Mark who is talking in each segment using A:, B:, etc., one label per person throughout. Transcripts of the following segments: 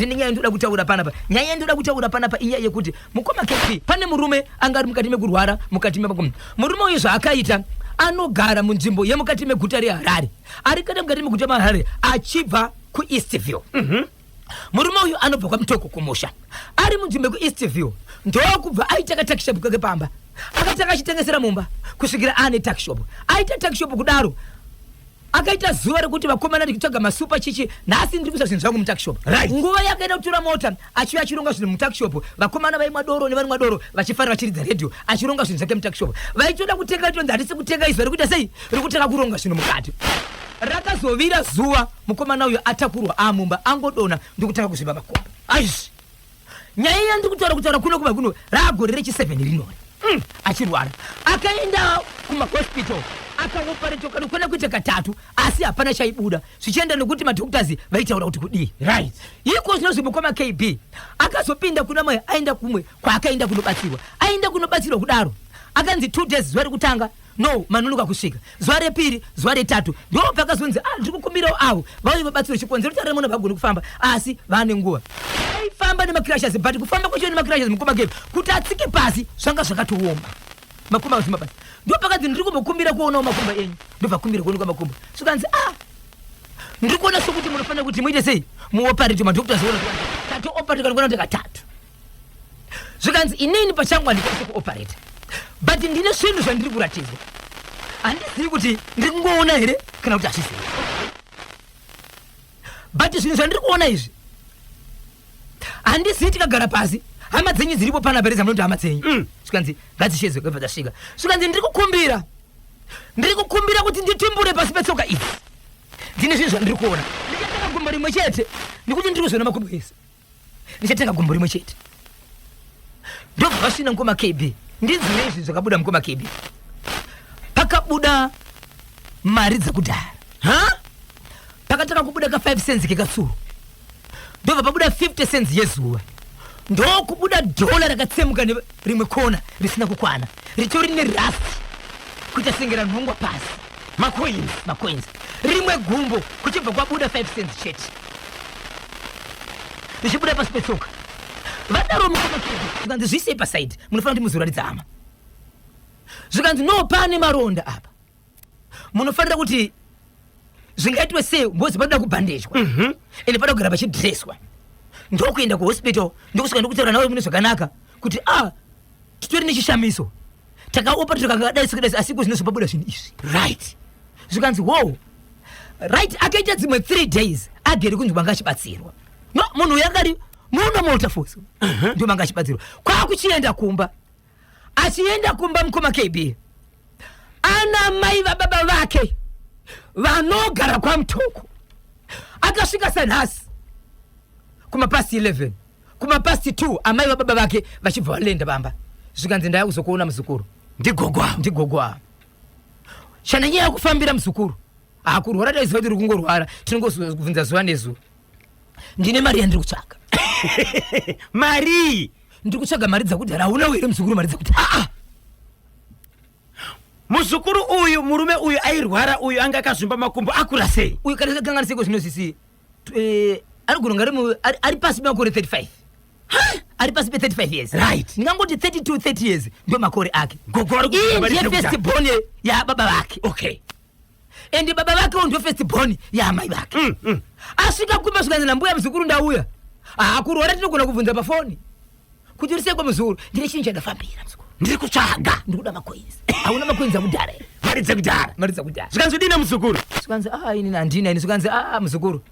A: Nyaya ndoda kutaura panapa. Nyaya ndoda kutaura panapa inyaya yekuti mukoma KP pane murume angari mukati mekurwara mukati mepakomo. Murume uyu zvaakaita anogara munzvimbo yemukati meguta reHarare. Ari kana mukati meguta reHarare achibva kuEastville. Murume uyu anobva kwaMutoko kumusha. Ari munzvimbo kuEastville ndokubva aita katakishop kake pamba. Akataka achitengesera mumba kusvikira ane takishop. Aita takishop kudaro. Akaita zuva rekuti vakomana ndikutsvaga masupa chichi nhasi ndiri kuisa zvinhu zvangu mutakishop. Nguva yakaenda kutora mota achiuya achironga zvinhu mutakishop. Vakomana vaimwa doro nevanwa doro vachifarira vachiridza radio achironga zvinhu zvake mutakishop. Vaitoda kutenga tonzi handisi kutenga izvo rekuita sei rikutaka kuronga zvinhu mukati. Rakazovira zuva mukomana uyu atakurwa amumba angodona ndikutanga kuzviva makomba. Aish. Nyaya yandiri kutaura kuno ragore rechi7 rinori. Achirwara. Akaenda kumahospital. Akaoperate kana kuita katatu asi hapana chaibuda. Zvichienda nekuti madhoktors vaitaura kuti kudii.
B: Right.
A: Iko zvinozwi mukoma KB akazopinda kuna mai aenda kumwe kwaakaenda kunobatsirwa. Aenda kunobatsirwa kudaro. Akanzi 2 days zuva rekutanga no manonoka kusvika. Zuva repiri, zuva retatu ndo pakazonzi ndikukumbirawo avo vauye vabatsirwe chikonzero kuti aremona vagone kufamba asi vane nguva. Aifamba nemakrashes but kufamba kwacho nemakrashes mukoma KB kuti atsike pasi zvanga zvakatooma. Makumba uzima pasi. Ndo pakati ndiri kumbokumbira kuona makumba enyu. Ndo vakumbira kuona makumba. Sukanzi ndiri kuona sokuti munofanira kuti muite sei? Muoperate madhoktors wona tato operate kana kuona katatu. Sukanzi inini pachangu andikwanisa kuoperate. But ndine zvinhu zvandiri kuratidza. Handizivi kuti ndiri kungoona here kana kuti hazvizivi. But zvinhu zvandiri kuona izvi handizivi tikagara pasi. Hama dzenyu dziripo pana bereza munoti hama dzenyu. Sukanzi ngadzishedzwe kwebva dzasvika. Sukanzi ndiri kukumbira kuti nditimbure pasi petsoka idzi. Ndine zvinhu zvandiri kuona. Ndichatenga gumbo rimwe chete nekuti ndiri kuzviona makumbo ese. Ndichatenga gumbo rimwe chete. Ndobva vasvina mukoma KB. Ndinzvimwe izvi zvakabuda mukoma KB. Pakabuda mari dzakudhara. Pakataka kubuda ka 5 cents kekatsuro. Ndobva pabuda 50 cents yezuva. Ndokubuda dola rakatsemuka rimwe kona risina kukwana ritori nerasti kuita sengera nhongwa pasi macoins rimwe gumbo kuchibva kwabuda 5 cents chete richibuda pasi petsoka vadaro mukanzi zvisei pasaidi munofanira kuti muzoratidza hama zvikanzi no pane maronda apa munofanira kuti zvingaitwe sei mbozi panoda kubhandejwa ende panoda kugara pachidreswa ndokuenda kuhospital ndokusvika ndokutaura nawe mune zvakanaka kuti titori nechishamiso takaopa tukakadaisokadaisi asi zvinozopabuda zvinhu izvi right zvikanzi wow right akaita dzimwe 3 days agere kunzwa anga achibatsirwa no munhu uyu akari muno mota foso ndio manga achibatsirwa kwakuchienda kumba achienda kumba mukoma KB ana mai vababa vake vanogara kwaMutoko akasvika sanhasi kuma past 11 kuma past 2 amai vababa vake vachibva valenda bamba zvikanzi ndaya kuzokuona muzukuru ndigogwa shana nyaya kufambira muzukuru kurwara daiziva tiri kungorwara tinongozobvunza zuva nezuva ndine mari yandiri kutsvaga
B: mari
A: ndiri kutsvaga mari dzakudhara hauna here muzukuru mari dzakudhara
B: muzukuru uyu murume uyu airwara uyu anga akazvimba makumbo akura sei
A: uyu kana kanganiseko zvinozvisi ari pasi makore 35 ari pasi pe 35 years
B: right
A: ndingangoti 32 30 years ndio makore ake
B: ndiye
A: first born ya baba vake
B: okay
A: ende baba vake ndio first born ya mai vake asvika kumba zvikanzi nambuya muzukuru ndauya kurwara tinogona kubvunza pafoni kuti uri sei kwamuzukuru ndine chinhu chandafambira muzukuru
B: ndiri kutsvaga
A: ndikuda macoins hauna macoins akudhara here
B: mari dzakudhara zvikanzi udina muzukuru
A: zvikanzi inini handina ini zvikanzi muzukuru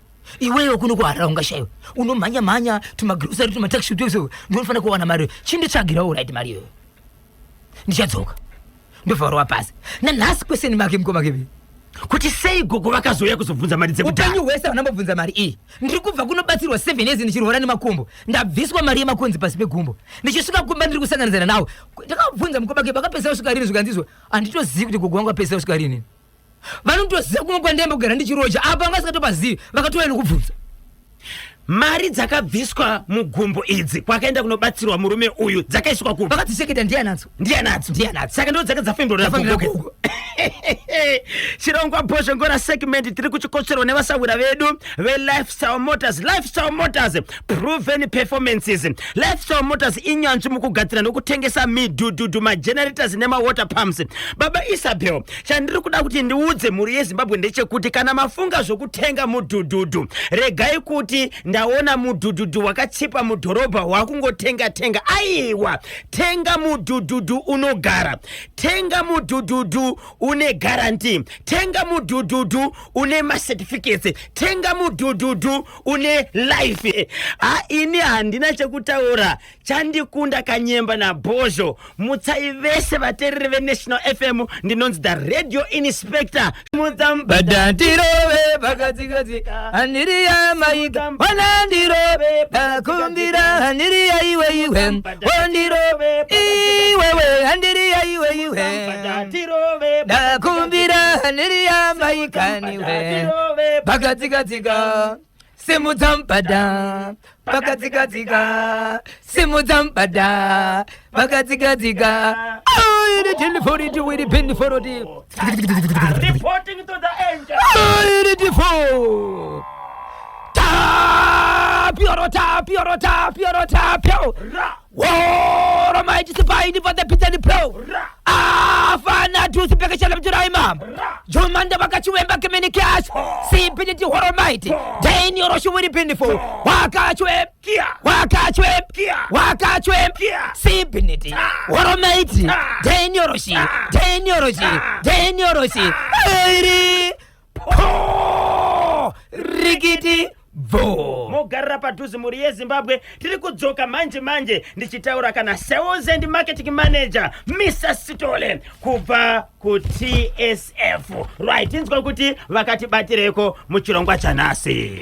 A: iwewe kuno kuharara ungashayiwa unomhanya tumagrosari tumatakishu tuso ndinofanira kuwana mari chinditsvagirawo right mari iyoyo ndichadzoka ndobva pasi nanhasi kweseni make mukoma KB
B: kuti sei gogo vakazouya kuzobvunza mari dzekudhara
A: upenyu hwese vanambobvunza mari iyi ndiri kubva kunobatsirwa 7 years ndichirwara nemakumbo ndabviswa mari yemakonzi pasi pegumbo ndichisvika kumba ndiri kusanganidzana nawo ndakabvunza mukoma KB akapesa kusvika rini zvikanzizwa handitozivi kuti gogo wangu apesa kusvika rini vanotoziva kumwe kwandembogara ndichiroja apa vangasikatopazivi vakatouya nekubvunza
B: mari dzakabviswa mugumbo idzi kwakaenda kunobatsirwa murume uyu dzakaiswa kupa
A: vakadzisheketa ndiyanadzo
B: saka ndo dzaka dzafembura
A: gogo
B: chirongwa bosho ngora segment tiri kuchikotsero nevasawira vedu ve-Lifestyle Motors. Lifestyle Motors, proven performances. Lifestyle Motors inyanzvi mukugadzira nokutengesa midhudhudhu, magenerators nemawater pumps. Baba Isabel, chandiri kuda kuti ndiudze mhuri yeZimbabwe ndechekuti kana mafunga zvokutenga mudhudhudhu, regai kuti ndaona mudhudhudhu wakachipa mudhorobha wakungotenga. Aiwa, tenga mudhudhudhu unogara, tenga mudhudhudhu une guarantee, tenga mudhudhudhu une macertificates, tenga mudhudhudhu une life. Ini handina chekutaura, chandikunda kanyemba na bozho. Mutsai vese vaterere veNational FM, ndinonzi the radio inspector.
A: Badandirove bakatika aniriya maika wanandirove bakumbira aniriya iwe wandirove iwe andiriya iwe bakumbira aniriya maika niwe bakatika simutambada bakatika simutambada bakatika. Oh, the telephone to the penny for the
B: Reporting to the angel.
A: oh, the default. Pio. War Almighty Divine for the pit and the pro. Fana to the Pekasha of Juraima. John Manda Bakachuemba Communicash. See Pinity War Almighty. Dane your Roshu with the pinful. Wakachweb. See Pinity. War Almighty. Dane your Roshi. Rigidi vo
B: mogarira padhuze mhuri yeZimbabwe. Tiri kudzoka manje ndichitaura kana sales and marketing manager Mr. Sitole kubva kuTSF. Right, inzwa kuti vakatibatireko muchirongwa chanhasi.